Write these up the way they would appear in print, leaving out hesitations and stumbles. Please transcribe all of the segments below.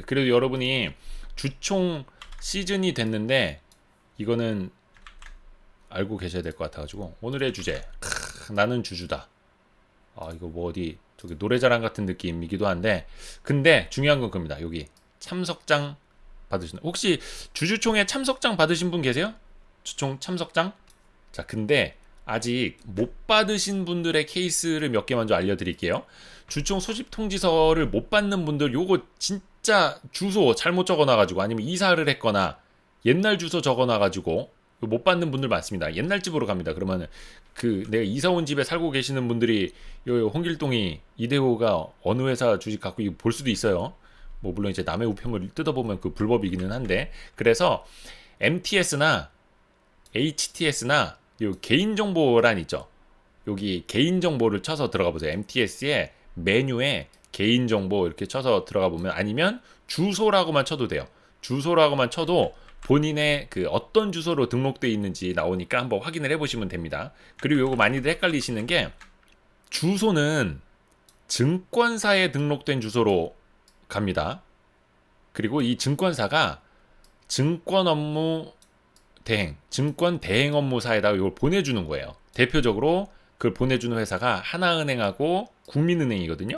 그래도 여러분이 주총 시즌이 됐는데 이거는 알고 계셔야 될 것 같아가지고 오늘의 주제 나는 주주다. 이거 뭐 어디 저기 노래자랑 같은 느낌이기도 한데 근데 중요한 건 그겁니다. 여기 참석장 받으신 혹시 주주총회 참석장 받으신 분 계세요? 주총 참석장? 자, 근데 아직 못 받으신 분들의 케이스를 몇 개 먼저 알려드릴게요. 주총 소집 통지서를 못 받는 분들 요거 진짜 주소 잘못 적어놔가지고 아니면 이사를 했거나 옛날 주소 적어놔가지고 못 받는 분들 많습니다. 옛날 집으로 갑니다. 그러면 그 내가 이사 온 집에 살고 계시는 분들이 요 홍길동이 이대호가 어느 회사 주식 갖고 볼 수도 있어요. 뭐 물론 이제 남의 우편물 뜯어보면 그 불법이기는 한데 그래서 MTS나 HTS나 요 개인정보란 있죠. 여기 개인정보를 쳐서 들어가 보세요. MTS에 메뉴에 개인정보 이렇게 쳐서 들어가 보면 아니면 주소라고만 쳐도 돼요. 주소라고만 쳐도 본인의 그 어떤 주소로 등록되어 있는지 나오니까 한번 확인을 해보시면 됩니다. 그리고 요거 많이들 헷갈리시는 게 주소는 증권사에 등록된 주소로 갑니다. 그리고 이 증권사가 증권 업무 대행, 증권 대행 업무사에다가 이걸 보내주는 거예요. 대표적으로 그걸 보내주는 회사가 하나은행하고 국민은행이거든요.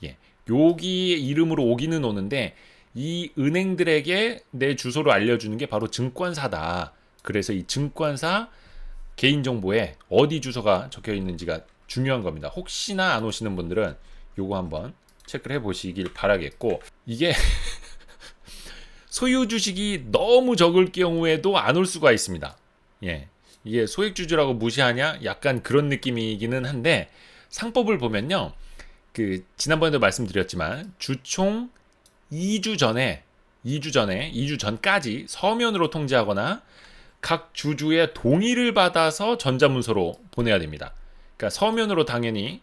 예, 여기 이름으로 오기는 오는데 이 은행들에게 내 주소를 알려주는 게 바로 증권사다. 그래서 이 증권사 개인정보에 어디 주소가 적혀 있는지가 중요한 겁니다. 혹시나 안 오시는 분들은 요거 한번 체크를 해보시길 바라겠고 이게 소유 주식이 너무 적을 경우에도 안 올 수가 있습니다. 예, 이게 소액주주라고 무시하냐? 약간 그런 느낌이기는 한데 상법을 보면요. 그 지난번에도 말씀드렸지만 주총 2주 전까지 서면으로 통지하거나 각 주주의 동의를 받아서 전자문서로 보내야 됩니다. 그러니까 서면으로 당연히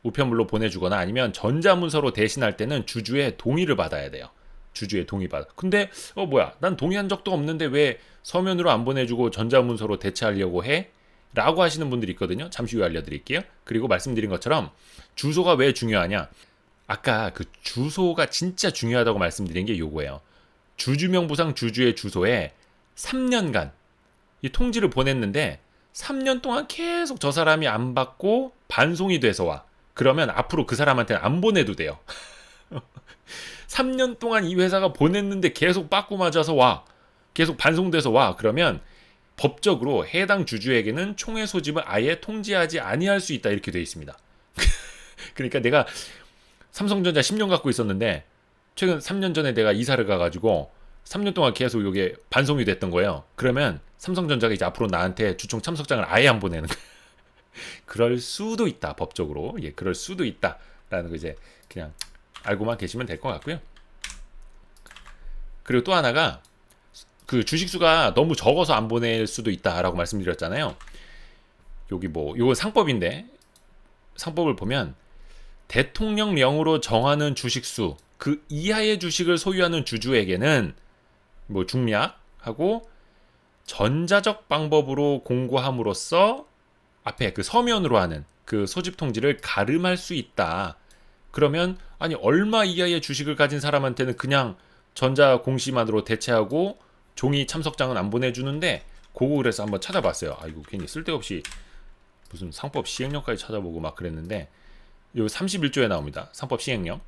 우편물로 보내주거나 아니면 전자문서로 대신할 때는 주주의 동의를 받아야 돼요. 주주의 동의 받아. 근데 뭐야? 난 동의한 적도 없는데 왜 서면으로 안 보내주고 전자문서로 대체하려고 해? 라고 하시는 분들이 있거든요. 잠시 후에 알려드릴게요. 그리고 말씀드린 것처럼 주소가 왜 중요하냐? 아까 그 주소가 진짜 중요하다고 말씀드린 게 요거예요. 주주명부상 주주의 주소에 3년간 이 통지를 보냈는데 3년 동안 계속 저 사람이 안 받고 반송이 돼서 와. 그러면 앞으로 그 사람한테는 안 보내도 돼요. 3년 동안 이 회사가 보냈는데 계속 빠꾸 맞아서 와. 계속 반송돼서 와. 그러면 법적으로 해당 주주에게는 총회 소집을 아예 통지하지 아니할 수 있다. 이렇게 되어 있습니다. 그러니까 내가 삼성전자 10년 갖고 있었는데 최근 3년 전에 내가 이사를 가가지고 3년 동안 계속 이게 반송이 됐던 거예요. 그러면 삼성전자가 이제 앞으로 나한테 주총 참석장을 아예 안 보내는 거예요. 그럴 수도 있다. 법적으로. 예, 그럴 수도 있다라는 거 이제 그냥 알고만 계시면 될 것 같고요. 그리고 또 하나가 그 주식수가 너무 적어서 안 보낼 수도 있다라고 말씀드렸잖아요. 여기 뭐 이거 상법인데 상법을 보면 대통령령으로 정하는 주식수 그 이하의 주식을 소유하는 주주에게는 뭐 중략하고 전자적 방법으로 공고함으로써 앞에 그 서면으로 하는 그 소집 통지를 가름할 수 있다. 그러면 아니 얼마 이하의 주식을 가진 사람한테는 그냥 전자 공시만으로 대체하고 종이 참석장은 안 보내주는데 그거 그래서 한번 찾아봤어요. 이거 괜히 쓸데없이 무슨 상법 시행령까지 찾아보고 막 그랬는데 요 31조에 나옵니다. 상법 시행령.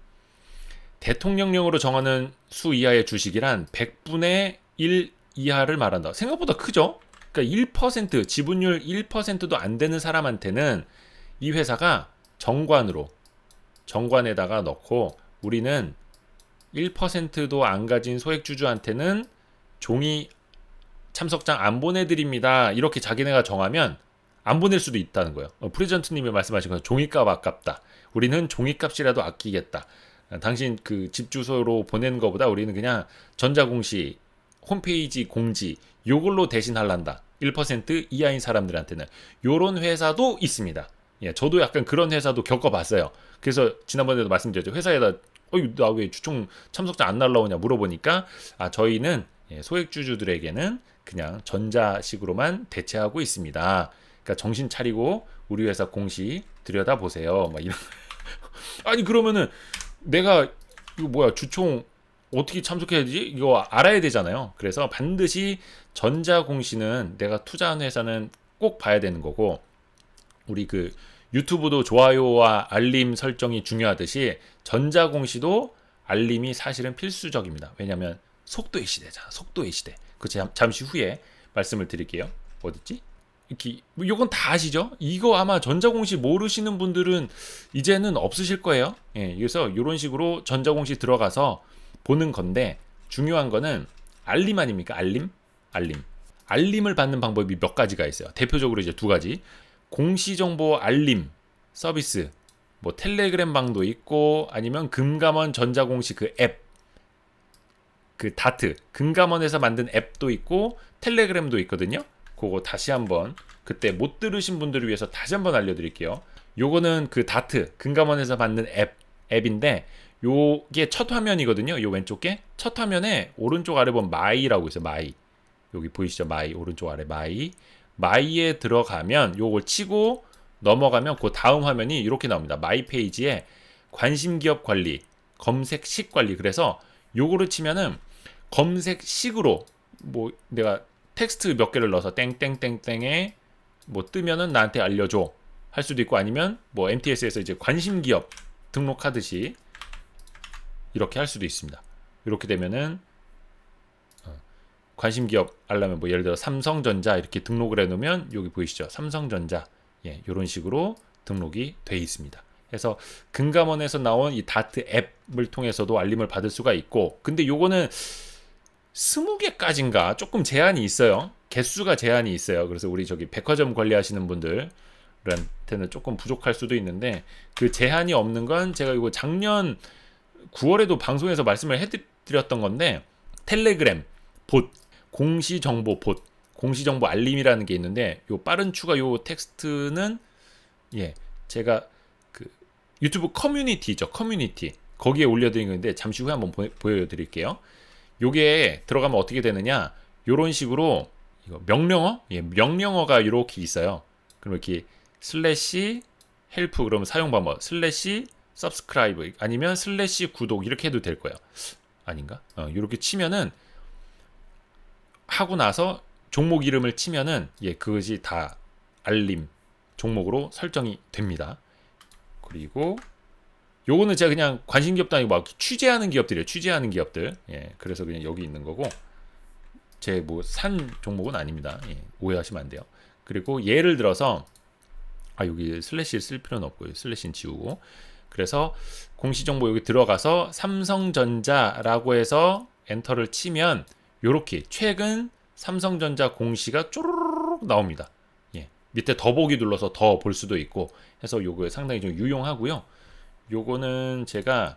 대통령령으로 정하는 수 이하의 주식이란 100분의 1 이하를 말한다. 생각보다 크죠? 그러니까 1% 지분율 1%도 안 되는 사람한테는 이 회사가 정관에다가 넣고 우리는 1%도 안 가진 소액주주한테는 종이 참석장 안 보내드립니다. 이렇게 자기네가 정하면 안 보낼 수도 있다는 거예요. 프레젠트님이 말씀하신 것처럼 종이값 아깝다. 우리는 종이값이라도 아끼겠다. 당신 그 집 주소로 보내는 것보다 우리는 그냥 전자공시 홈페이지 공지 요걸로 대신 할란다. 1% 이하인 사람들한테는 요런 회사도 있습니다. 예, 저도 약간 그런 회사도 겪어봤어요. 그래서 지난번에도 말씀드렸죠. 회사에다 나 왜 주총 참석장 안 날라오냐 물어보니까 저희는 소액주주들에게는 그냥 전자식으로만 대체하고 있습니다. 그러니까 정신 차리고 우리 회사 공시 들여다보세요. 막 이런. 아니 그러면은 내가 이거 뭐야 주총 어떻게 참석해야 되지? 이거 알아야 되잖아요. 그래서 반드시 전자공시는 내가 투자한 회사는 꼭 봐야 되는 거고, 우리 그 유튜브도 좋아요와 알림 설정이 중요하듯이 전자공시도 알림이 사실은 필수적입니다. 왜냐하면 속도의 시대잖아. 속도의 시대. 그 잠시 후에 말씀을 드릴게요. 어딨지? 이렇게 뭐 이건 다 아시죠? 이거 아마 전자공시 모르시는 분들은 이제는 없으실 거예요. 예, 그래서 이런 식으로 전자공시 들어가서 보는 건데, 중요한 거는 알림 아닙니까? 알림을 받는 방법이 몇 가지가 있어요. 대표적으로 이제 두 가지. 공시정보 알림 서비스, 뭐 텔레그램 방도 있고, 아니면 금감원 전자공시 그 앱, 그 다트 금감원에서 만든 앱도 있고 텔레그램도 있거든요. 그거 다시 한번, 그때 못 들으신 분들을 위해서 다시 한번 알려드릴게요. 요거는 그 다트 금감원에서 만든 앱인데, 요게 첫 화면이거든요. 요 왼쪽 게 첫 화면에 오른쪽 아래 보면 마이라고 있어요. 마이, 여기 보이시죠? 마이, 오른쪽 아래 마이에 들어가면 요걸 치고 넘어가면 그 다음 화면이 이렇게 나옵니다. 마이 페이지에 관심기업 관리, 검색식 관리. 그래서 요거를 치면은 검색식으로 뭐 내가 텍스트 몇 개를 넣어서 땡땡땡땡에 뭐 뜨면은 나한테 알려줘 할 수도 있고, 아니면 뭐 MTS에서 이제 관심기업 등록하듯이 이렇게 할 수도 있습니다. 이렇게 되면은 관심기업 알라면 뭐 예를 들어 삼성전자 이렇게 등록을 해놓으면 여기 보이시죠? 삼성전자, 예, 이런 식으로 등록이 돼 있습니다. 그래서 금감원에서 나온 이 다트 앱을 통해서도 알림을 받을 수가 있고, 근데 요거는 20개까지인가 조금 제한이 있어요. 개수가 제한이 있어요. 그래서 우리 저기 백화점 관리하시는 분들한테는 조금 부족할 수도 있는데, 그 제한이 없는 건 제가 이거 작년 9월에도 방송에서 말씀을 해드렸던 건데, 텔레그램 봇, 공시정보 봇, 공시정보 알림이라는 게 있는데, 요 빠른 추가 요 텍스트는, 예, 제가 그 유튜브 커뮤니티죠. 커뮤니티 거기에 올려드린 건데, 잠시 후에 한번 보여드릴게요. 요게 들어가면 어떻게 되느냐, 요런 식으로 이거 명령어, 예, 명령어가 이렇게 있어요. 그럼 이렇게 슬래시 헬프, 그러면 사용 방법 슬래시 서브스크라이브 아니면 슬래시 구독 이렇게 해도 될 거예요. 아닌가? 이렇게 치면은, 하고 나서 종목 이름을 치면은, 예, 그것이 다 알림 종목으로 설정이 됩니다. 그리고 요거는 제가 그냥 관심기업도 아니고 막 취재하는 기업들이에요. 취재하는 기업들. 예, 그래서 그냥 여기 있는 거고, 제 뭐 산 종목은 아닙니다. 예, 오해하시면 안 돼요. 그리고 예를 들어서 여기 슬래시를 쓸 필요는 없고요. 슬래시는 지우고. 그래서 공시정보 여기 들어가서 삼성전자라고 해서 엔터를 치면 요렇게 최근 삼성전자 공시가 쪼르륵 나옵니다. 예, 밑에 더보기 눌러서 더 볼 수도 있고 해서 요거 상당히 좀 유용하고요. 요거는 제가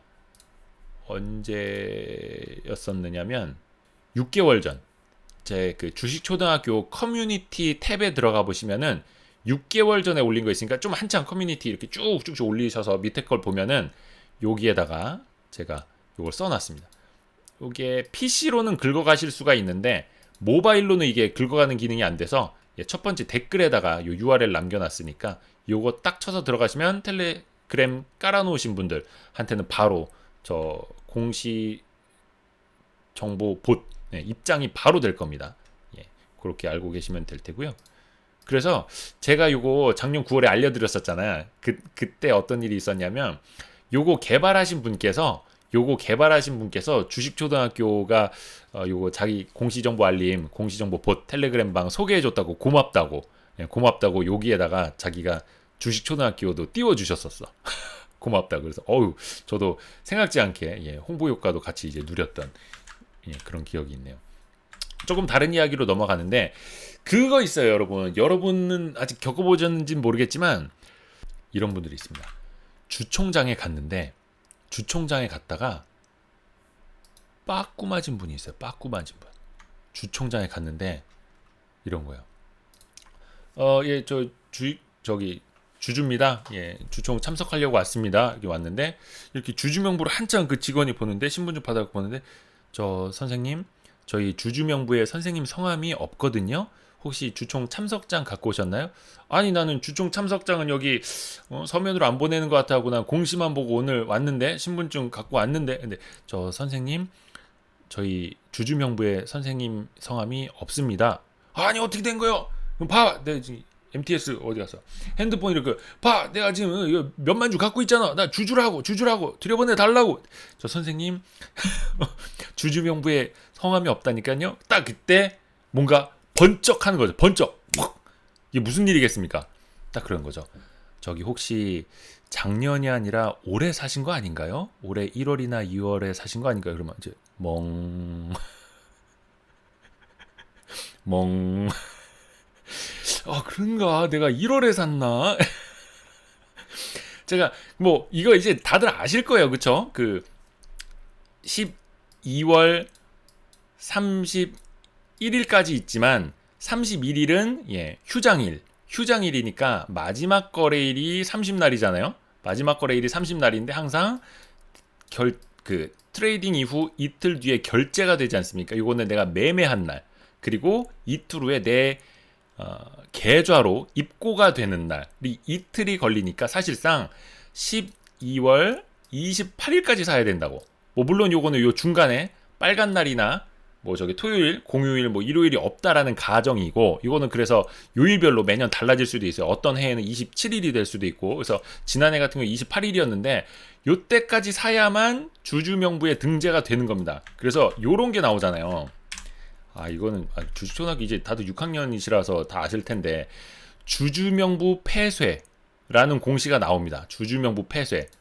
언제였었느냐면 6개월 전, 제 그 주식초등학교 커뮤니티 탭에 들어가 보시면은 6개월 전에 올린 거 있으니까, 좀 한창 커뮤니티 이렇게 쭉쭉쭉 올리셔서 밑에 걸 보면은 여기에다가 제가 요걸 써놨습니다. 이게 PC로는 긁어가실 수가 있는데 모바일로는 이게 긁어가는 기능이 안 돼서, 첫 번째 댓글에다가 요 URL 남겨놨으니까 요거 딱 쳐서 들어가시면 텔레그램 깔아놓으신 분들한테는 바로 저 공시 정보 봇, 입장이 바로 될 겁니다. 예, 그렇게 알고 계시면 될 테고요. 그래서 제가 요거 작년 9월에 알려드렸었잖아요. 그때 어떤 일이 있었냐면, 요거 개발하신 분께서 주식초등학교가 요거 자기 공시정보 알림, 공시정보 봇 텔레그램 방 소개해줬다고 고맙다고 여기에다가 자기가 주식초등학교도 띄워주셨었어. 고맙다. 그래서 저도 생각지 않게, 예, 홍보 효과도 같이 이제 누렸던, 예, 그런 기억이 있네요. 조금 다른 이야기로 넘어가는데, 그거 있어요, 여러분. 여러분은 아직 겪어보셨는지는 모르겠지만 이런 분들이 있습니다. 주총장에 갔다가 빠꾸 맞은 분이 있어요. 빠꾸 맞은 분. 주총장에 갔는데 이런 거예요. 예, 저기 주주입니다. 예, 주총 참석하려고 왔습니다. 이렇게 왔는데, 이렇게 주주명부를 한참 그 직원이 보는데, 신분증 받아서 보는데, 저 선생님, 저희 주주명부에 선생님 성함이 없거든요. 혹시 주총 참석장 갖고 오셨나요? 아니, 나는 주총 참석장은 여기 서면으로 안 보내는 것 같아 하고 난 공시만 보고 오늘 왔는데, 신분증 갖고 왔는데, 근데 저 선생님 저희 주주명부에 선생님 성함이 없습니다. 아니 어떻게 된 거요? 그럼 봐, 내가 지금 MTS 어디 갔어? 핸드폰 이렇게 봐, 내가 지금 이거 몇만 주 갖고 있잖아. 나 주주라고 들여보내 달라고. 저 선생님 주주명부에 성함이 없다니까요. 딱 그때 뭔가 번쩍하는 거죠. 번쩍. 이게 무슨 일이겠습니까? 딱 그런 거죠. 저기 혹시 작년이 아니라 올해 사신 거 아닌가요? 올해 1월이나 2월에 사신 거 아닌가요? 그러면 이제 멍. 아, 그런가? 내가 1월에 샀나? 제가 뭐 이거 이제 다들 아실 거예요. 그쵸? 그 12월 31일까지 있지만 31일은 휴장일이니까 마지막 거래일이 30날이잖아요. 마지막 거래일이 30날인데 항상 그 트레이딩 이후 이틀 뒤에 결제가 되지 않습니까? 이거는 내가 매매한 날. 그리고 이틀 후에 내 계좌로 입고가 되는 날이 이틀이 걸리니까 사실상 12월 28일까지 사야 된다고. 뭐 물론 요거는 요 중간에 빨간 날이나 뭐 저기 토요일, 공휴일, 뭐 일요일이 없다라는 가정이고, 이거는 그래서 요일별로 매년 달라질 수도 있어요. 어떤 해에는 27일이 될 수도 있고, 그래서 지난해 같은 경우 28일이었는데 요때까지 사야만 주주명부에 등재가 되는 겁니다. 그래서 요런 게 나오잖아요. 아, 이거는 주주초등학교 이제 다들 6학년이시라서 다 아실 텐데, 주주명부 폐쇄라는 공시가 나옵니다. 주주명부 폐쇄.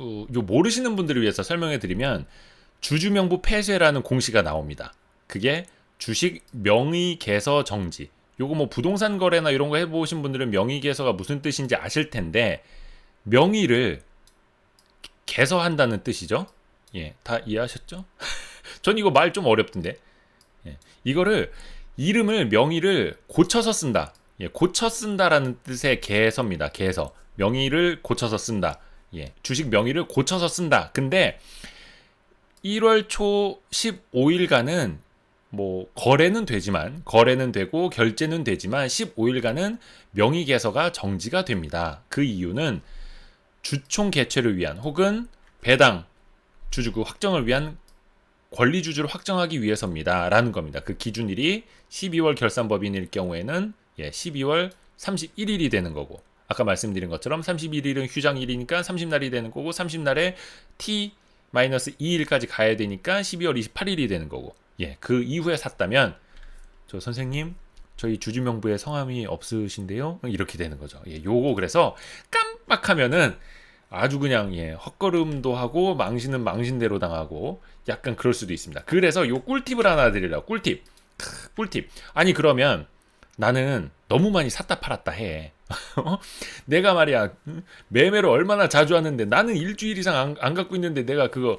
요 모르시는 분들을 위해서 설명해 드리면, 주주명부 폐쇄라는 공시가 나옵니다. 그게 주식 명의개서 정지. 요거 뭐 부동산 거래나 이런 거 해보신 분들은 명의개서가 무슨 뜻인지 아실 텐데, 명의를 개서한다는 뜻이죠. 예, 다 이해하셨죠? 전 이거 말 좀 어렵던데. 예, 이거를 이름을 명의를 고쳐서 쓴다. 예, 고쳐 쓴다라는 뜻의 개서입니다. 개서. 명의를 고쳐서 쓴다. 예, 주식 명의를 고쳐서 쓴다. 근데 1월 초 15일간은 뭐 거래는 되고 결제는 되지만 15일간은 명의개서가 정지가 됩니다. 그 이유는 주총 개최를 위한 혹은 배당 주주구 확정을 위한 권리주주를 확정하기 위해서입니다. 라는 겁니다. 그 기준일이 12월 결산법인일 경우에는 12월 31일이 되는 거고, 아까 말씀드린 것처럼 31일은 휴장일이니까 30날이 되는 거고, 30날에 T-2일까지 가야 되니까 12월 28일이 되는 거고, 그 이후에 샀다면 저 선생님 저희 주주명부에 성함이 없으신데요? 이렇게 되는 거죠. 요거 그래서 깜빡하면은 아주 그냥 헛걸음도 하고 망신은 망신대로 당하고 약간 그럴 수도 있습니다. 그래서 요 꿀팁을 하나 드리려고. 꿀팁. 아니 그러면 나는 너무 많이 샀다 팔았다 해. 내가 말이야 매매를 얼마나 자주 하는데 나는 일주일 이상 안 갖고 있는데 내가 그거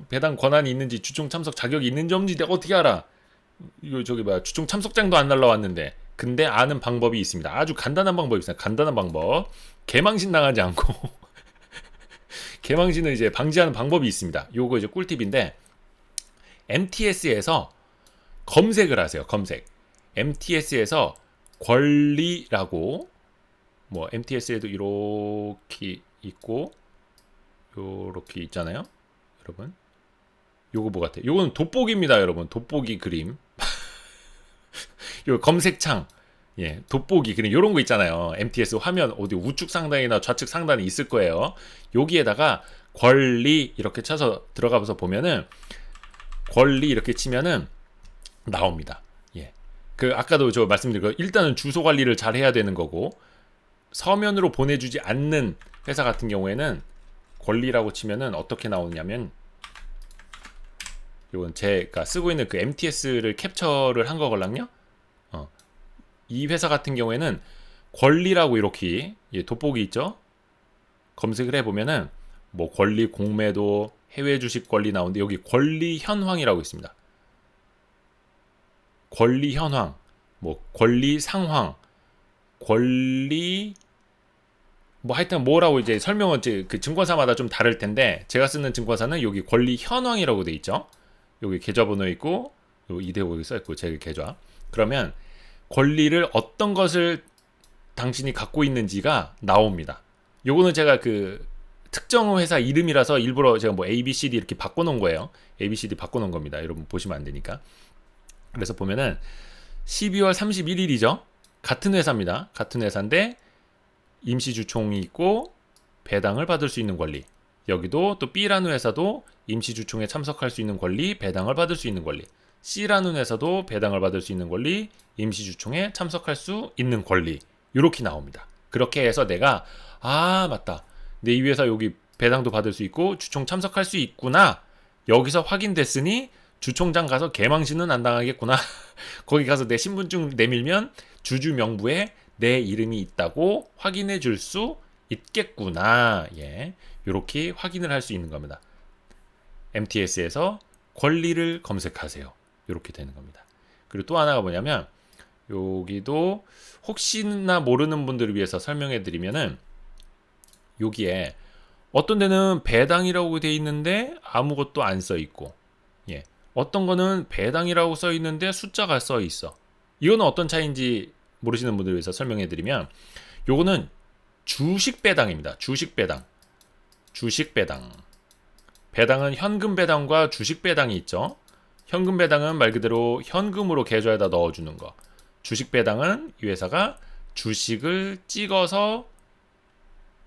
배당 권한이 있는지 주총 참석 자격이 있는지 없는지 내가 어떻게 알아? 이거 저기 뭐야 주총 참석장도 안 날라왔는데. 근데 아는 방법이 있습니다. 아주 간단한 방법이 있어요. 간단한 방법. 개망신 당하지 않고 개망신을 이제 방지하는 방법이 있습니다. 요거 이제 꿀팁인데, MTS에서 검색을 하세요. 검색. MTS에서 권리라고, 뭐 MTS에도 이렇게 있고 요렇게 있잖아요. 여러분 요거 뭐 같아요? 요거는 돋보기입니다. 여러분 돋보기 그림. 요 검색창 돋보기 그림 요런 거 있잖아요. MTS 화면 어디 우측 상단이나 좌측 상단에 있을 거예요. 여기에다가 권리 이렇게 쳐서 들어가서 보면은 권리 이렇게 치면은 나옵니다. 그 아까도 저 말씀드린 거 일단은 주소 관리를 잘 해야 되는 거고, 서면으로 보내주지 않는 회사 같은 경우에는 권리라고 치면은 어떻게 나오냐면, 이건 제가 쓰고 있는 그 MTS를 캡처를 한 거걸랑요. 이 회사 같은 경우에는 권리라고 이렇게 돋보기 있죠. 검색을 해보면은 뭐 권리 공매도, 해외 주식 권리 나오는데 여기 권리 현황이라고 있습니다. 권리 현황, 뭐 권리 상황, 권리 뭐 하여튼 뭐라고 이제 설명은 그 증권사마다 좀 다를 텐데, 제가 쓰는 증권사는 여기 권리 현황이라고 돼 있죠. 여기 계좌번호 있고 요 이대호 써 있고 제 계좌. 그러면 권리를 어떤 것을 당신이 갖고 있는지가 나옵니다. 요거는 제가 그 특정 회사 이름이라서 일부러 제가 뭐 ABCD 이렇게 바꿔놓은 거예요. ABCD 바꿔놓은 겁니다. 여러분 보시면 안 되니까. 그래서 보면은 12월 31일이죠. 같은 회사입니다. 같은 회사인데 임시주총이 있고 배당을 받을 수 있는 권리. 여기도 또 B라는 회사도 임시주총에 참석할 수 있는 권리, 배당을 받을 수 있는 권리. C라는 회사도 배당을 받을 수 있는 권리, 임시주총에 참석할 수 있는 권리. 이렇게 나옵니다. 그렇게 해서 내가 맞다. 내 이 회사 여기 배당도 받을 수 있고 주총 참석할 수 있구나. 여기서 확인됐으니 주총장 가서 개망신은 안 당하겠구나. 거기 가서 내 신분증 내밀면 주주 명부에 내 이름이 있다고 확인해 줄 수 있겠구나. 예. 이렇게 확인을 할 수 있는 겁니다. MTS에서 권리를 검색하세요. 이렇게 되는 겁니다. 그리고 또 하나가 뭐냐면 여기도 혹시나 모르는 분들을 위해서 설명해 드리면은 여기에 어떤 데는 배당이라고 돼 있는데 아무것도 안 써 있고, 예. 어떤 거는 배당이라고 써 있는데 숫자가 써 있어. 이거는 어떤 차이인지 모르시는 분들을 위해서 설명해 드리면 요거는 주식 배당입니다. 주식 배당. 주식 배당. 배당은 현금 배당과 주식 배당이 있죠. 현금 배당은 말 그대로 현금으로 계좌에다 넣어주는 거. 주식 배당은 이 회사가 주식을 찍어서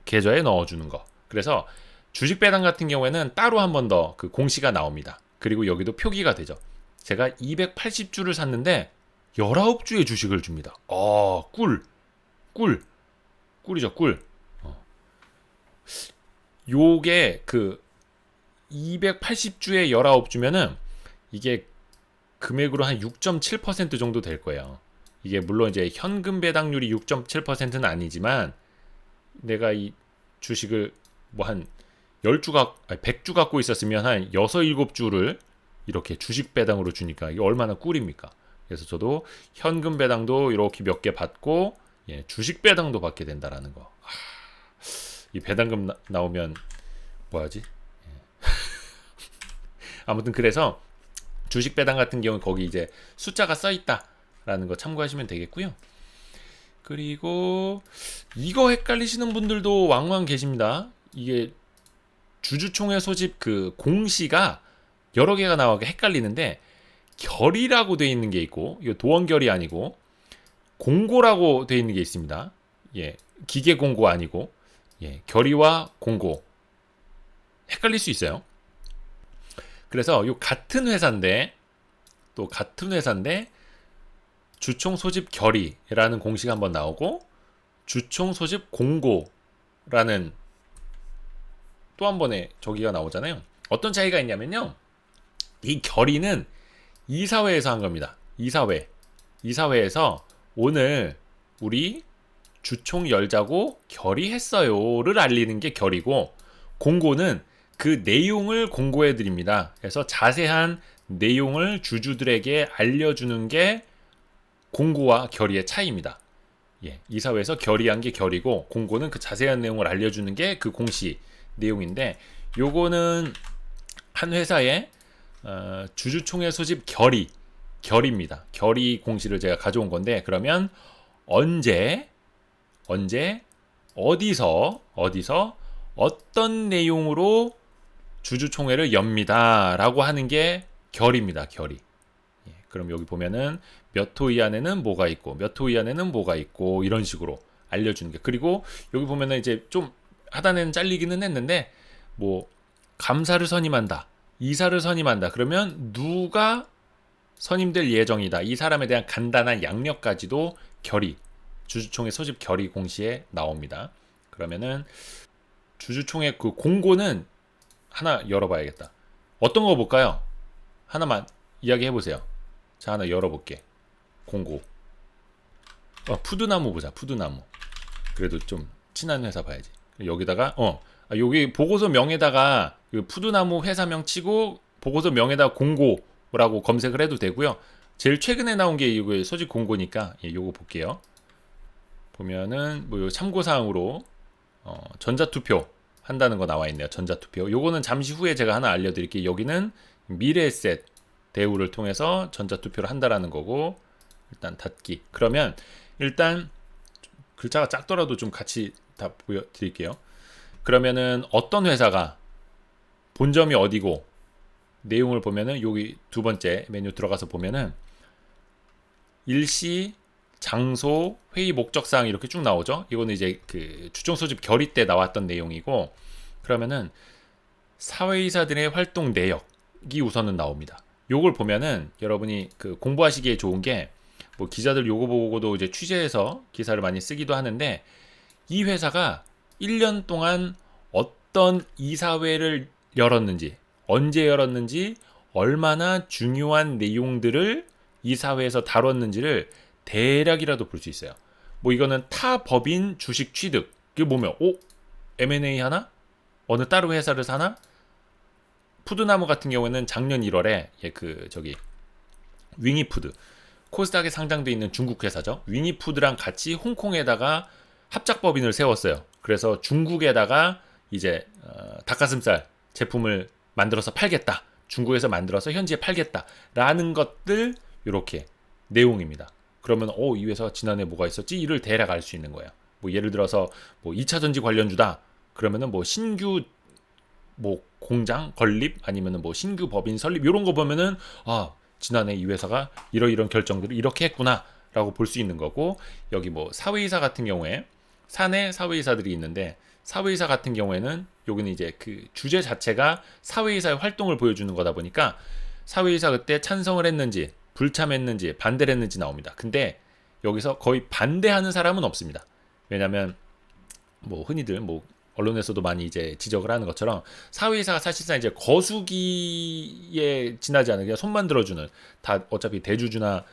계좌에 넣어주는 거. 그래서 주식 배당 같은 경우에는 따로 한 번 더 그 공시가 나옵니다. 그리고 여기도 표기가 되죠. 제가 280주를 샀는데 19주의 주식을 줍니다. 꿀이죠, 꿀. 요게 그 280주에 19주면은 이게 금액으로 한 6.7% 정도 될 거예요. 이게 물론 이제 현금 배당률이 6.7%는 아니지만 내가 이 주식을 뭐 한 100주 갖고 있었으면 한 6, 7주를 이렇게 주식 배당으로 주니까 이게 얼마나 꿀입니까? 그래서 저도 현금 배당도 이렇게 몇 개 받고, 예, 주식 배당도 받게 된다라는 거. 이 배당금 나오면 뭐 하지? 예. 아무튼 그래서 주식 배당 같은 경우는 거기 이제 숫자가 써 있다라는 거 참고하시면 되겠고요. 그리고 이거 헷갈리시는 분들도 왕왕 계십니다. 이게 주주총회 소집 그 공시가 여러 개가 나와서 헷갈리는데 결의라고 돼 있는 게 있고, 이거 도원결이 아니고 공고라고 돼 있는 게 있습니다. 예, 기계 공고 아니고, 예, 결의와 공고 헷갈릴 수 있어요. 그래서 요 같은 회사인데 주총 소집 결의라는 공시가 한번 나오고 주총 소집 공고라는 또 한 번의 저기가 나오잖아요. 어떤 차이가 있냐면요. 이 결의는 이사회에서 한 겁니다. 이사회에서 오늘 우리 주총 열자고 결의했어요를 알리는 게 결의고, 공고는 그 내용을 공고해 드립니다. 그래서 자세한 내용을 주주들에게 알려주는 게 공고와 결의의 차이입니다. 예, 이사회에서 결의한 게 결의고 공고는 그 자세한 내용을 알려주는 게 그 공시 내용인데, 요거는 한 회사의 주주총회 소집 결의입니다. 결의 공시를 제가 가져온 건데, 그러면 언제 어디서 어떤 내용으로 주주총회를 엽니다 라고 하는 게 결의입니다. 결의. 예, 그럼 여기 보면은 몇 호 이안에는 뭐가 있고 몇 호 이안에는 뭐가 있고 이런 식으로 알려주는 게. 그리고 여기 보면은 이제 좀 하단에는 잘리기는 했는데 뭐 감사를 선임한다, 이사를 선임한다, 그러면 누가 선임될 예정이다, 이 사람에 대한 간단한 양력까지도 결의, 주주총회 소집 결의 공시에 나옵니다. 그러면은 주주총회 그 공고는 하나 열어봐야겠다. 어떤 거 볼까요? 하나만 이야기해 보세요. 자, 하나 열어볼게. 공고. 푸드나무 보자. 푸드나무. 그래도 좀 친한 회사 봐야지. 여기다가 여기 보고서 명에다가 푸드나무 회사명 치고 보고서 명에다가 공고라고 검색을 해도 되고요. 제일 최근에 나온 게 이거 소집 공고니까 요거 볼게요. 보면은 뭐 참고사항으로 전자투표 한다는 거 나와 있네요. 전자투표. 요거는 잠시 후에 제가 하나 알려드릴게요. 여기는 미래에셋 대우를 통해서 전자투표를 한다라는 거고, 일단 닫기. 그러면 일단 글자가 작더라도 좀 같이 다 보여드릴게요. 그러면은 어떤 회사가 본점이 어디고 내용을 보면은 여기 두 번째 메뉴 들어가서 보면은 일시, 장소, 회의 목적사항 이렇게 쭉 나오죠. 이거는 이제 그 주총 소집 결의 때 나왔던 내용이고, 그러면은 사회이사들의 활동 내역이 우선은 나옵니다. 요걸 보면은 여러분이 그 공부하시기에 좋은 게, 뭐 기자들 요거 보고도 이제 취재해서 기사를 많이 쓰기도 하는데, 이 회사가 1년 동안 어떤 이사회를 열었는지, 언제 열었는지, 얼마나 중요한 내용들을 이사회에서 다뤘는지를 대략이라도 볼 수 있어요. 뭐 이거는 타 법인 주식 취득, 이게 보면 M&A 하나? 어느 다른 회사를 사나? 푸드나무 같은 경우에는 작년 1월에 윙이푸드, 코스닥에 상장돼 있는 중국 회사죠. 윙이푸드랑 같이 홍콩에다가 합작법인을 세웠어요. 그래서 중국에다가 이제 닭가슴살 제품을 만들어서 팔겠다. 중국에서 만들어서 현지에 팔겠다라는 것들, 이렇게 내용입니다. 그러면 이 회사 지난해 뭐가 있었지? 이를 대략 알 수 있는 거예요. 뭐 예를 들어서 뭐 2차 전지 관련주다. 그러면은 뭐 신규 뭐 공장 건립, 아니면은 뭐 신규 법인 설립, 이런 거 보면은 지난해 이 회사가 이런 결정들을 이렇게 했구나라고 볼 수 있는 거고, 여기 뭐 사회이사 같은 경우에 사내 사회이사들이 있는데, 사회이사 같은 경우에는 여기는 이제 그 주제 자체가 사회이사의 활동을 보여주는 거다 보니까 사회이사 그때 찬성을 했는지 불참했는지 반대를 했는지 나옵니다. 근데 여기서 거의 반대하는 사람은 없습니다. 왜냐면 뭐 흔히들 뭐 언론에서도 많이 이제 지적을 하는 것처럼 사회이사가 사실상 이제 거수기에 지나지 않은, 그냥 손만 들어주는, 다 어차피 대주주나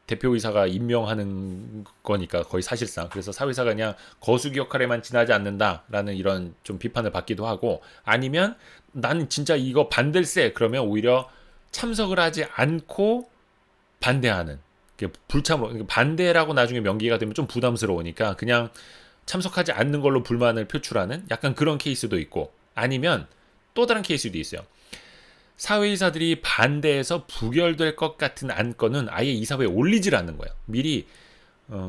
대표이사가 임명하는 거니까 거의 사실상, 그래서 사회이사가 그냥 거수기 역할에만 지나지 않는다라는 이런 좀 비판을 받기도 하고, 아니면 난 진짜 이거 반댈세, 그러면 오히려 참석을 하지 않고 반대하는, 불참으로 반대라고 나중에 명기가 되면 좀 부담스러우니까 그냥 참석하지 않는 걸로 불만을 표출하는 약간 그런 케이스도 있고, 아니면 또 다른 케이스도 있어요. 사회이사들이 반대해서 부결될 것 같은 안건은 아예 이사회에 올리질 않는 거예요. 미리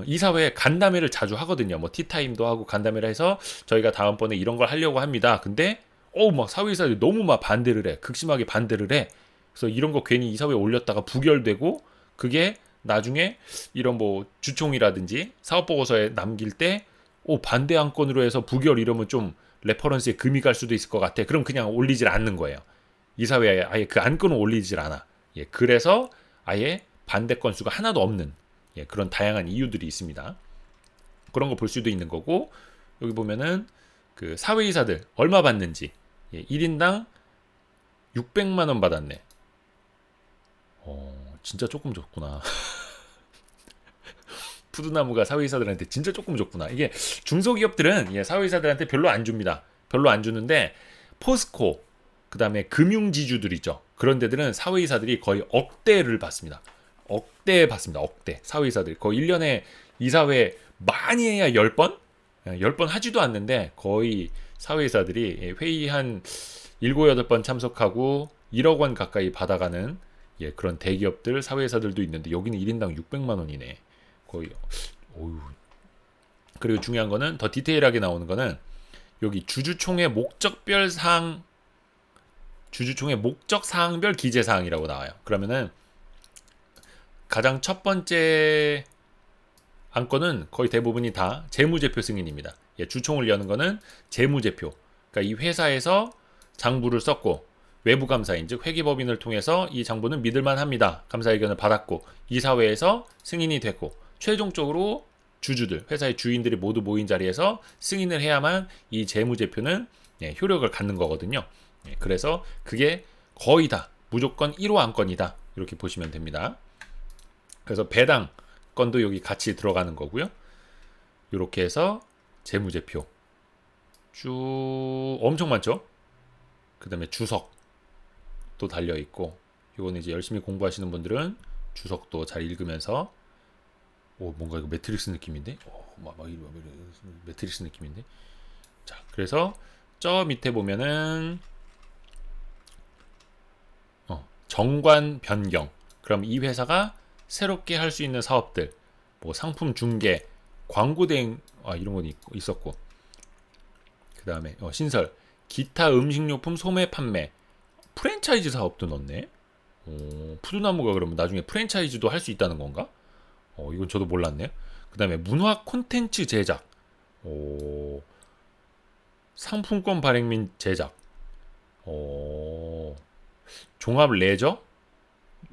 이사회에 간담회를 자주 하거든요. 뭐 티타임도 하고 간담회를 해서 저희가 다음번에 이런 걸 하려고 합니다. 근데 막 사회이사들이 너무 막 반대를 해. 극심하게 반대를 해. 그래서 이런 거 괜히 이사회에 올렸다가 부결되고, 그게 나중에 이런 뭐 주총이라든지 사업보고서에 남길 때 반대 안건으로 해서 부결 이러면 좀 레퍼런스에 금이 갈 수도 있을 것 같아. 그럼 그냥 올리질 않는 거예요. 이사회에 아예 그 안건을 올리질 않아. 그래서 아예 반대 건수가 하나도 없는 그런 다양한 이유들이 있습니다. 그런 거 볼 수도 있는 거고, 여기 보면은 그 사회이사들 얼마 받는지, 1인당 600만 원 받았네. 진짜 조금 줬구나. 푸드나무가 사회이사들한테 진짜 조금 줬구나. 이게 중소기업들은 사회이사들한테 별로 안 줍니다. 별로 안 주는데, 포스코, 그 다음에 금융지주들 있죠. 그런 데들은 사회이사들이 거의 억대를 받습니다. 억대 받습니다. 억대. 사회이사들이 거의 1년에 이사회 많이 해야 10번? 10번 하지도 않는데 거의 사회이사들이 회의 한 7, 8번 참석하고 1억 원 가까이 받아가는 그런 대기업들, 사회이사들도 있는데, 여기는 1인당 600만 원이네. 거의. 그리고 중요한 거는, 더 디테일하게 나오는 거는 여기 주주총회 목적별 사항, 주주총회 목적 사항별 기재 사항이라고 나와요. 그러면은 가장 첫 번째 안건은 거의 대부분이 다 재무제표 승인입니다. 주총을 여는 거는 재무제표. 그러니까 이 회사에서 장부를 썼고, 외부 감사인, 즉 회계법인을 통해서 이 장부는 믿을만합니다. 감사 의견을 받았고, 이사회에서 승인이 됐고, 최종적으로 주주들, 회사의 주인들이 모두 모인 자리에서 승인을 해야만 이 재무제표는 효력을 갖는 거거든요. 그래서 그게 거의 다 무조건 1호 안건이다, 이렇게 보시면 됩니다. 그래서 배당 건도 여기 같이 들어가는 거고요. 이렇게 해서 재무제표 쭉 엄청 많죠. 그 다음에 주석도 달려있고, 이거는 이제 열심히 공부하시는 분들은 주석도 잘 읽으면서, 뭔가 이거 매트릭스 느낌인데? 매트릭스 느낌인데? 자, 그래서 저 밑에 보면은 정관 변경. 그럼 이 회사가 새롭게 할 수 있는 사업들, 뭐 상품 중개, 광고 대행, 이런 건 있었고, 그 다음에 신설 기타 음식료품 소매 판매 프랜차이즈 사업도 넣네. 푸드나무가 그러면 나중에 프랜차이즈도 할 수 있다는 건가? 이건 저도 몰랐네요. 그 다음에 문화 콘텐츠 제작, 상품권 발행 및 제작, 종합 레저,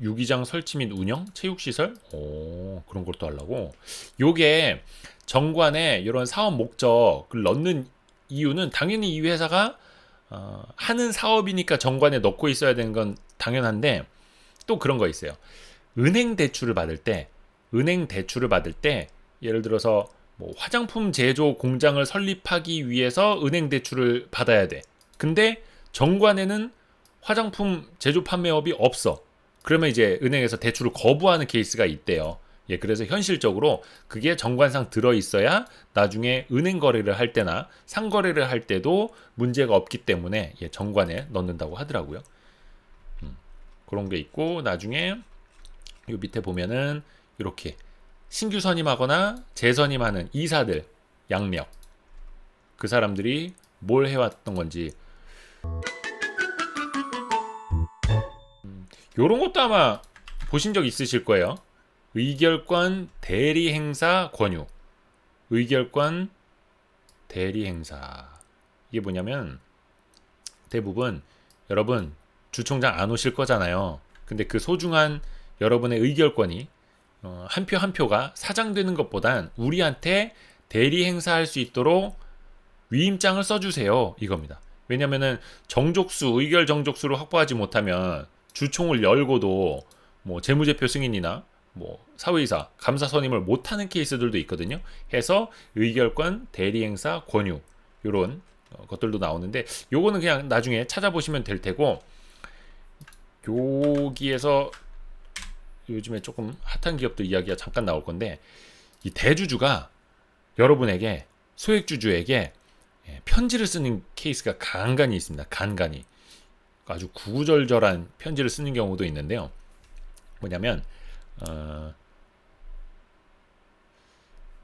유기장 설치 및 운영, 체육시설, 그런 것도 하려고. 요게 정관에 이런 사업 목적을 넣는 이유는 당연히 이 회사가 하는 사업이니까 정관에 넣고 있어야 되는 건 당연한데, 또 그런 거 있어요. 은행 대출을 받을 때 예를 들어서 뭐 화장품 제조 공장을 설립하기 위해서 은행 대출을 받아야 돼. 근데 정관에는 화장품 제조 판매업이 없어. 그러면 이제 은행에서 대출을 거부하는 케이스가 있대요. 예, 그래서 현실적으로 그게 정관상 들어 있어야 나중에 은행 거래를 할 때나 상거래를 할 때도 문제가 없기 때문에 정관에 넣는다고 하더라고요. 그런 게 있고, 나중에 요 밑에 보면은 이렇게 신규 선임하거나 재선임하는 이사들 양력, 그 사람들이 뭘 해왔던 건지, 요런 것도 아마 보신 적 있으실 거예요. 의결권 대리 행사 권유. 의결권 대리 행사. 이게 뭐냐면, 대부분 여러분 주총장 안 오실 거잖아요. 근데 그 소중한 여러분의 의결권이 한 표 한 표가 사장되는 것보단 우리한테 대리 행사할 수 있도록 위임장을 써주세요, 이겁니다. 왜냐면은 의결 정족수를 확보하지 못하면 주총을 열고도 뭐 재무제표 승인이나 뭐 사회이사, 감사 선임을 못하는 케이스들도 있거든요. 해서 의결권 대리 행사 권유, 요런 것들도 나오는데, 요거는 그냥 나중에 찾아보시면 될 테고, 여기에서 요즘에 조금 핫한 기업들 이야기가 잠깐 나올 건데, 이 대주주가 여러분에게, 소액주주에게 편지를 쓰는 케이스가 간간히 있습니다. 간간히. 아주 구구절절한 편지를 쓰는 경우도 있는데요. 뭐냐면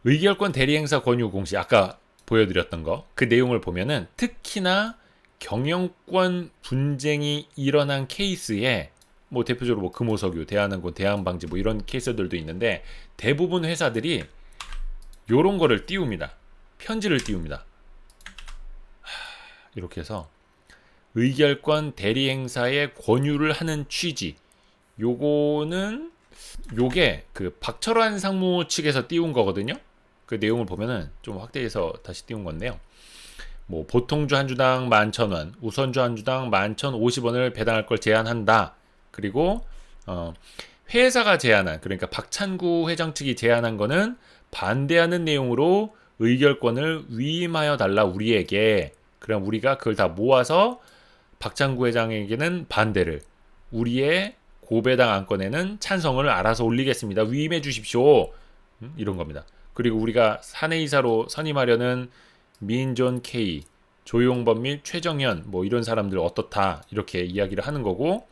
의결권 대리행사 권유 공시, 아까 보여드렸던 거, 그 내용을 보면은 특히나 경영권 분쟁이 일어난 케이스에 뭐 대표적으로 뭐 금호석유, 대한항공, 대한방지 뭐 이런 케이스들도 있는데, 대부분 회사들이 요런 거를 띄웁니다. 편지를 띄웁니다. 이렇게 해서 의결권 대리행사에 권유를 하는 취지. 요게 그 박철환 상무 측에서 띄운 거거든요. 그 내용을 보면은 좀 확대해서 다시 띄운 건데요. 뭐 보통주 한 주당 11,000원, 우선주 한 주당 11,050원을 배당할 걸 제안한다. 그리고 회사가 제안한, 그러니까 박찬구 회장 측이 제안한 거는 반대하는 내용으로 의결권을 위임하여 달라 우리에게. 그럼 우리가 그걸 다 모아서 박찬구 회장에게는 반대를, 우리의 고배당 안건에는 찬성을 알아서 올리겠습니다. 위임해 주십시오. 이런 겁니다. 그리고 우리가 사내이사로 선임하려는 민존 K, 조용범 및 최정현 뭐 이런 사람들 어떻다, 이렇게 이야기를 하는 거고,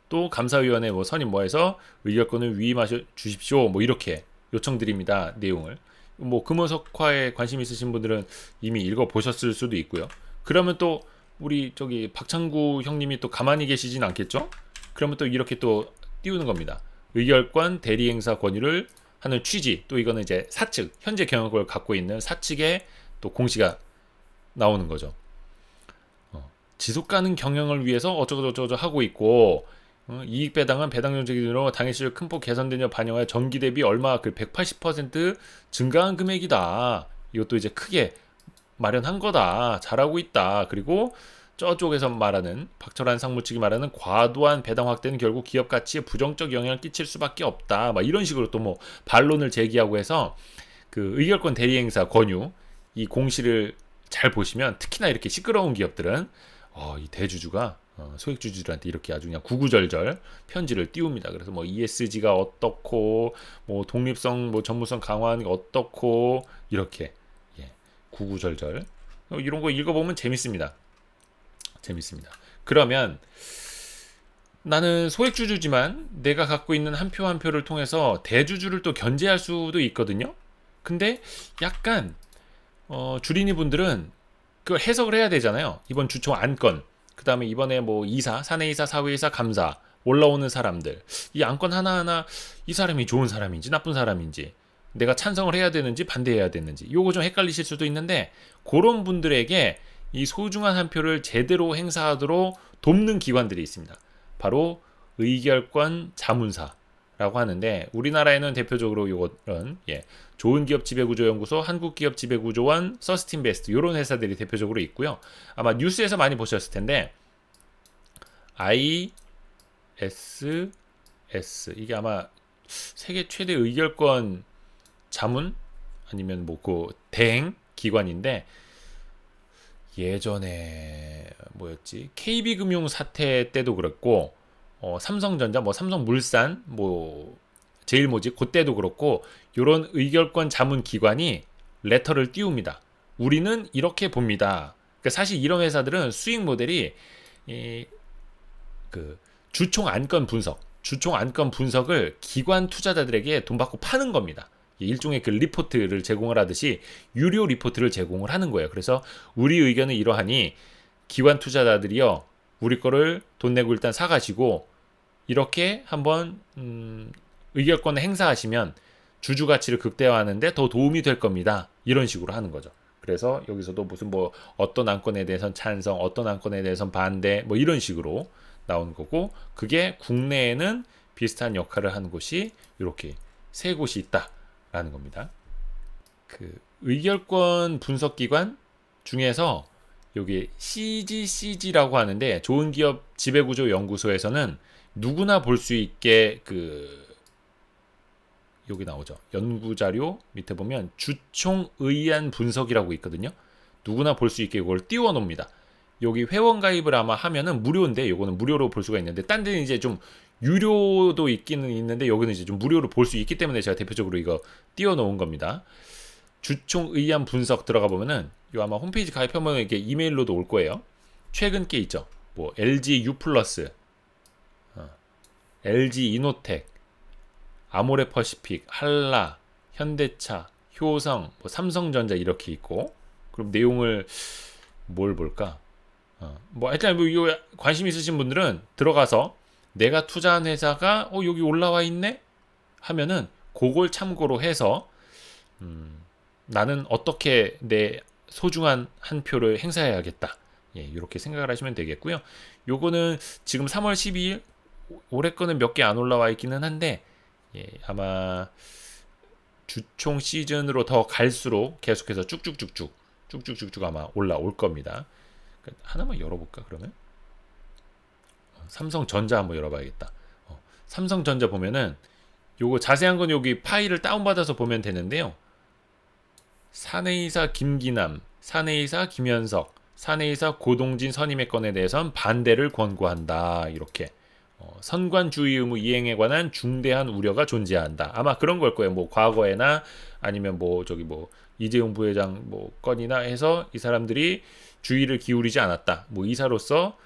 또 감사위원회 뭐 선임 뭐해서 의결권을 위임하셔 주십시오, 뭐 이렇게 요청드립니다. 내용을 뭐 금호석화에 관심 있으신 분들은 이미 읽어보셨을 수도 있고요. 그러면 또 우리 저기 박창구 형님이 또 가만히 계시진 않겠죠? 그러면 또 이렇게 또 띄우는 겁니다. 의결권 대리행사 권유를 하는 취지. 또 이거는 이제 사측, 현재 경영권을 갖고 있는 사측의 또 공시가 나오는 거죠. 지속 가능 경영을 위해서 어쩌고저쩌고 하고 있고, 이익 배당은 배당 정책 기준으로 당해실 큰 폭 개선된 점 반영하여 전기 대비 얼마 그 180% 증가한 금액이다. 이것도 이제 크게 마련한 거다. 잘하고 있다. 그리고 저쪽에서 말하는 박철환 상무 측이 말하는 과도한 배당 확대는 결국 기업 가치에 부정적 영향을 끼칠 수밖에 없다. 막 이런 식으로 또 뭐 반론을 제기하고 해서 그 의결권 대리행사 권유, 이 공시를 잘 보시면 특히나 이렇게 시끄러운 기업들은 이 대주주가 소액주주들한테 이렇게 아주 그냥 구구절절 편지를 띄웁니다. 그래서 뭐 ESG가 어떻고, 뭐 독립성, 뭐 전무성 강화하는 게 어떻고, 이렇게 구구절절 이런 거 읽어보면 재밌습니다. 그러면 나는 소액주주지만 내가 갖고 있는 한 표 한 표를 통해서 대주주를 또 견제할 수도 있거든요. 근데 약간 주린이 분들은 그걸 해석을 해야 되잖아요. 이번 주총 안건, 그 다음에 이번에 뭐 이사, 사내이사, 사회이사, 감사 올라오는 사람들, 이 안건 하나하나 이 사람이 좋은 사람인지 나쁜 사람인지, 내가 찬성을 해야 되는지 반대해야 되는지, 요거 좀 헷갈리실 수도 있는데, 그런 분들에게 이 소중한 한 표를 제대로 행사하도록 돕는 기관들이 있습니다. 바로 의결권 자문사라고 하는데, 우리나라에는 대표적으로 요런 좋은 기업 지배구조 연구소, 한국기업 지배구조원, 서스틴베스트 이런 회사들이 대표적으로 있고요. 아마 뉴스에서 많이 보셨을 텐데 ISS, 이게 아마 세계 최대 의결권 자문 아니면 뭐 그 대행 기관인데, 예전에 뭐였지, KB금융 사태 때도 그랬고, 삼성전자, 뭐 삼성물산, 뭐 제일모직 그때도 그렇고, 이런 의결권 자문 기관이 레터를 띄웁니다. 우리는 이렇게 봅니다. 그러니까 사실 이런 회사들은 수익 모델이 그 주총 안건 분석을 기관 투자자들에게 돈 받고 파는 겁니다. 일종의 그 리포트를 제공을 하듯이 유료 리포트를 제공을 하는 거예요. 그래서 우리 의견은 이러하니 기관 투자자들이요, 우리 거를 돈 내고 일단 사가시고 이렇게 한번 의결권을 행사하시면 주주 가치를 극대화하는데 더 도움이 될 겁니다. 이런 식으로 하는 거죠. 그래서 여기서도 무슨 뭐 어떤 안건에 대해서는 찬성, 어떤 안건에 대해서는 반대, 뭐 이런 식으로 나오는 거고, 그게 국내에는 비슷한 역할을 하는 곳이 이렇게 세 곳이 있다라는 겁니다. 그 의결권 분석 기관 중에서 여기 CGCG라고 하는데, 좋은 기업 지배구조 연구소에서는 누구나 볼 수 있게 여기 나오죠. 연구자료 밑에 보면 주총 의안 분석이라고 있거든요. 누구나 볼 수 있게 이걸 띄워 놓습니다. 여기 회원 가입을 아마 하면은 무료인데, 요거는 무료로 볼 수가 있는데, 딴 데는 이제 좀 유료도 있기는 있는데, 여기는 이제 좀 무료로 볼 수 있기 때문에 제가 대표적으로 이거 띄워 놓은 겁니다. 주총 의안 분석 들어가 보면은 요 아마 홈페이지 가입하면 이렇게 이메일로도 올 거예요. 최근 게 있죠. 뭐 LG U+, LG 이노텍, 아모레퍼시픽, 한라, 현대차, 효성, 뭐 삼성전자 이렇게 있고, 그럼 내용을 뭘 볼까? 뭐 일단 뭐 이거 관심 있으신 분들은 들어가서 내가 투자한 회사가 여기 올라와 있네 하면은 그걸 참고로 해서 나는 어떻게 내 소중한 한 표를 행사해야겠다. 이렇게 생각을 하시면 되겠고요. 요거는 지금 3월 12일 올해 거는 몇 개 안 올라와 있기는 한데, 아마 주총 시즌으로 더 갈수록 계속해서 쭉쭉쭉쭉 아마 올라올 겁니다. 하나만 열어볼까 그러면? 삼성전자 한번 열어봐야겠다. 삼성전자 보면은 요거 자세한 건 여기 파일을 다운받아서 보면 되는데요. 사내이사 김기남, 사내이사 김현석, 사내이사 고동진 선임의 건에 대해서는 반대를 권고한다. 이렇게 선관주의 의무 이행에 관한 중대한 우려가 존재한다. 아마 그런 걸 거예요. 뭐 과거에나 아니면 뭐 이재용 부회장 뭐 건이나 해서 이 사람들이 주의를 기울이지 않았다. 뭐 이사로서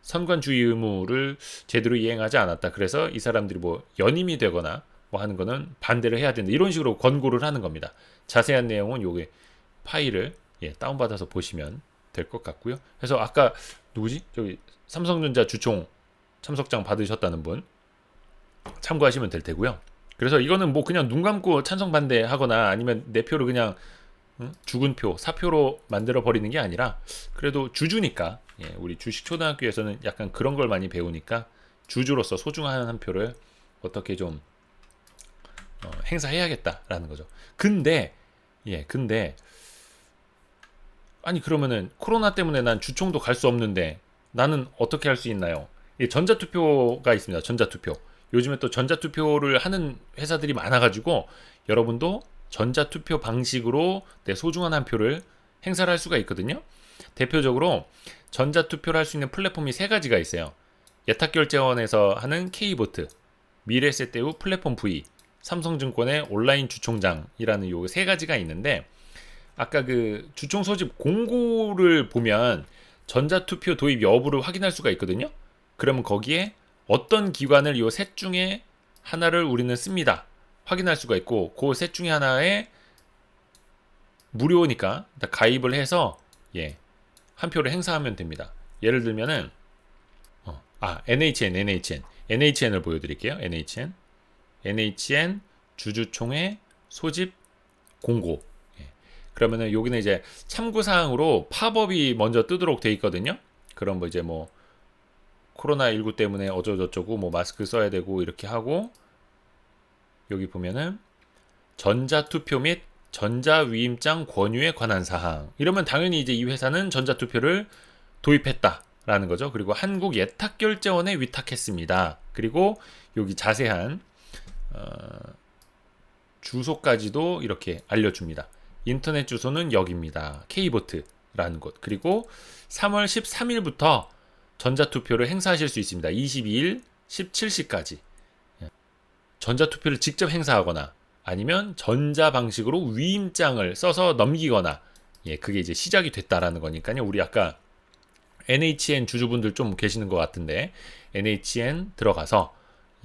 선관주의 의무를 제대로 이행하지 않았다. 그래서 이 사람들이 뭐 연임이 되거나 뭐 하는 거는 반대를 해야 된다. 이런 식으로 권고를 하는 겁니다. 자세한 내용은 요게 파일을 다운받아서 보시면 될 것 같고요. 그래서 아까 누구지? 저기 삼성전자 주총 참석장 받으셨다는 분 참고하시면 될 테고요. 그래서 이거는 뭐 그냥 눈 감고 찬성 반대하거나 아니면 내 표를 그냥 죽은 표, 사표로 만들어 버리는 게 아니라, 그래도 주주니까, 우리 주식초등학교에서는 약간 그런 걸 많이 배우니까 주주로서 소중한 한 표를 어떻게 좀 행사해야겠다라는 거죠. 근데 아니 그러면은 코로나 때문에 난 주총도 갈 수 없는데 나는 어떻게 할 수 있나요? 전자투표가 있습니다. 전자투표. 요즘에 또 전자투표를 하는 회사들이 많아가지고 여러분도 전자투표 방식으로 내 소중한 한 표를 행사를 할 수가 있거든요. 대표적으로 전자투표를 할 수 있는 플랫폼이 세 가지가 있어요. 예탁결제원에서 하는 K보트, 미래세대우 플랫폼 V, 삼성증권의 온라인 주총장이라는 요 세 가지가 있는데, 아까 그 주총 소집 공고를 보면 전자투표 도입 여부를 확인할 수가 있거든요. 그러면 거기에 어떤 기관을 요 셋 중에 하나를 우리는 씁니다. 확인할 수가 있고, 그 셋 중에 하나에 무료니까 가입을 해서 예, 한 표를 행사하면 됩니다. 예를 들면은 NHN을 보여드릴게요. NHN 주주총회 소집 공고. 예. 그러면은 여기는 이제 참고사항으로 팝업이 먼저 뜨도록 돼 있거든요. 그럼 뭐 이제 뭐 코로나19 때문에 어쩌고저쩌고 뭐 마스크 써야 되고 이렇게 하고, 여기 보면은 전자투표 및 전자위임장 권유에 관한 사항, 이러면 당연히 이제 이 회사는 전자투표를 도입했다라는 거죠. 그리고 한국예탁결제원에 위탁했습니다. 그리고 여기 자세한 주소까지도 이렇게 알려줍니다. 인터넷 주소는 여기입니다. K보트라는 곳. 그리고 3월 13일부터 전자투표를 행사하실 수 있습니다. 22일 17시까지. 전자투표를 직접 행사하거나 아니면 전자 방식으로 위임장을 써서 넘기거나, 그게 이제 시작이 됐다라는 거니까요. 우리 아까 NHN 주주분들 좀 계시는 것 같은데, NHN 들어가서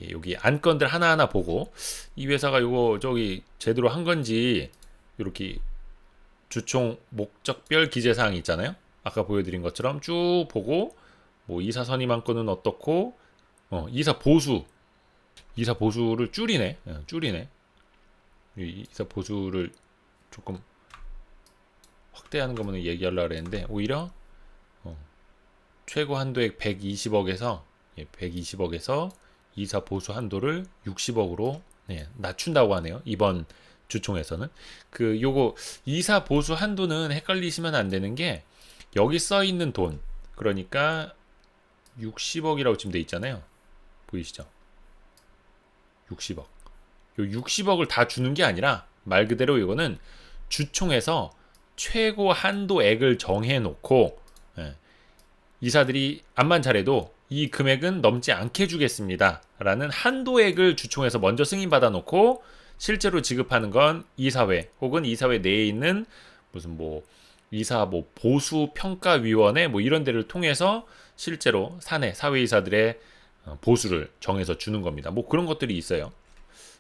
여기 안건들 하나하나 보고, 이 회사가 요거 저기 제대로 한 건지, 이렇게 주총 목적별 기재사항이 있잖아요. 아까 보여드린 것처럼 쭉 보고, 뭐 이사 선임 안건은 어떻고, 이사 보수를 줄이네. 이사 보수를 조금 확대하는 거면 얘기하려고 했는데, 오히려 최고 한도액 120억에서 이사 보수 한도를 60억으로 낮춘다고 하네요. 이번 주총에서는. 요거 이사 보수 한도는 헷갈리시면 안 되는 게, 여기 써 있는 돈, 그러니까 60억이라고 지금 돼 있잖아요. 보이시죠? 60억. 요 60억을 다 주는 게 아니라, 말 그대로 이거는 주총에서 최고 한도액을 정해 놓고, 이사들이 암만 잘해도 이 금액은 넘지 않게 주겠습니다 라는 한도액을 주총에서 먼저 승인받아 놓고, 실제로 지급하는 건 이사회 혹은 이사회 내에 있는 무슨 뭐 이사 뭐 보수 평가위원회 뭐 이런 데를 통해서 실제로 사회이사들의 보수를 정해서 주는 겁니다. 뭐 그런 것들이 있어요.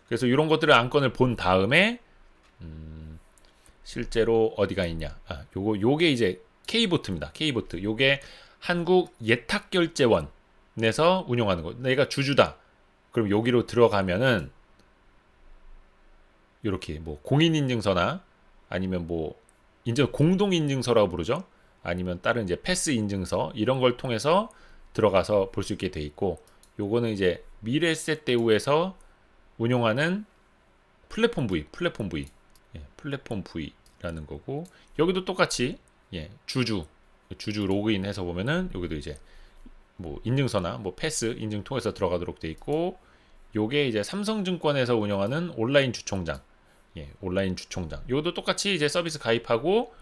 그래서 이런 것들을 안건을 본 다음에 실제로 어디가 있냐? 요게 이제 K보트입니다. K보트. 요게 한국예탁결제원에서 운영하는 거. 내가 주주다. 그럼 여기로 들어가면은 이렇게 뭐 공인인증서나 아니면 뭐 공동인증서라고 부르죠. 아니면 다른 이제 패스 인증서 이런 걸 통해서 들어가서 볼 수 있게 돼 있고, 요거는 이제 미래에셋대우에서 운용하는 플랫폼 V, 플랫폼 V라는 거고, 여기도 똑같이 주주 로그인해서 보면은 여기도 이제 뭐 인증서나 뭐 패스 인증 통해서 들어가도록 돼 있고, 요게 이제 삼성증권에서 운영하는 온라인 주총장, 온라인 주총장. 요것도 똑같이 이제 서비스 가입하고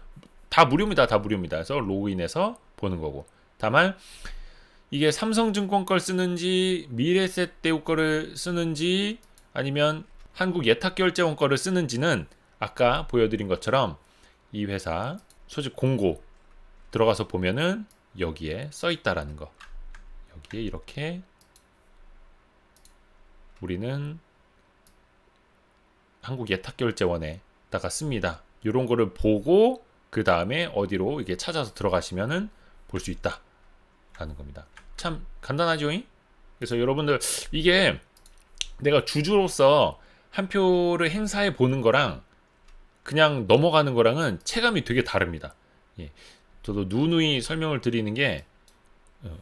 다 무료입니다. 그래서 로그인해서 보는 거고. 다만 이게 삼성증권 걸 쓰는지 미래에셋대우 거를 쓰는지 아니면 한국예탁결제원 거를 쓰는지는 아까 보여드린 것처럼 이 회사 소집 공고 들어가서 보면은 여기에 써 있다라는 거. 여기에 이렇게 우리는 한국예탁결제원에다가 씁니다. 이런 거를 보고 그 다음에 어디로 이게 찾아서 들어가시면은 볼 수 있다라는 겁니다. 참 간단하죠? 그래서 여러분들 이게 내가 주주로서 한 표를 행사해 보는 거랑 그냥 넘어가는 거랑은 체감이 되게 다릅니다. 저도 누누이 설명을 드리는 게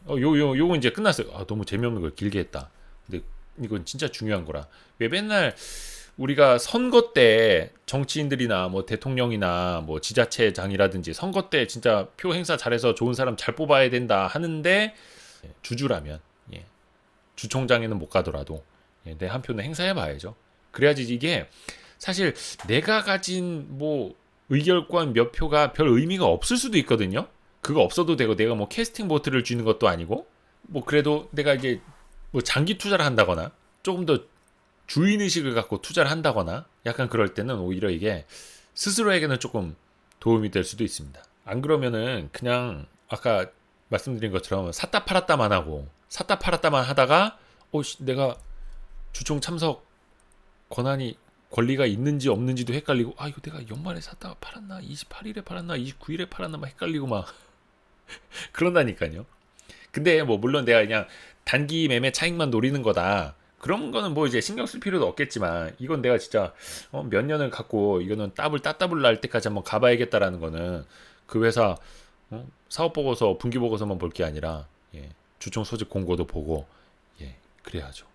요거 이제 끝났어요. 너무 재미없는 걸 길게 했다. 근데 이건 진짜 중요한 거라. 왜 맨날 우리가 선거 때 정치인들이나 뭐 대통령이나 뭐 지자체장이라든지 선거 때 진짜 표 행사 잘해서 좋은 사람 잘 뽑아야 된다 하는데, 주주라면 주총장에는 못 가더라도 내 한 표는 행사해 봐야죠. 그래야지 이게 사실 내가 가진 뭐 의결권 몇 표가 별 의미가 없을 수도 있거든요. 그거 없어도 되고, 내가 뭐 캐스팅 보트를 쥐는 것도 아니고, 뭐 그래도 내가 이제 뭐 장기 투자를 한다거나 조금 더 주인의식을 갖고 투자를 한다거나 약간 그럴 때는 오히려 이게 스스로에게는 조금 도움이 될 수도 있습니다. 안 그러면은 그냥 아까 말씀드린 것처럼 샀다 팔았다만 하고 샀다 팔았다만 하다가 내가 주총 참석 권한이 권리가 있는지 없는지도 헷갈리고, 아 이거 내가 연말에 샀다가 팔았나, 28일에 팔았나, 29일에 팔았나 막 헷갈리고 막 그런다니까요. 근데 뭐 물론 내가 그냥 단기 매매 차익만 노리는 거다, 그런 거는 뭐 이제 신경 쓸 필요도 없겠지만, 이건 내가 진짜 몇 년을 갖고 이거는 따블 날 때까지 한번 가봐야겠다라는 거는, 그 회사 사업 보고서, 분기 보고서만 볼 게 아니라, 예, 주총 소집 공고도 보고, 예, 그래야죠.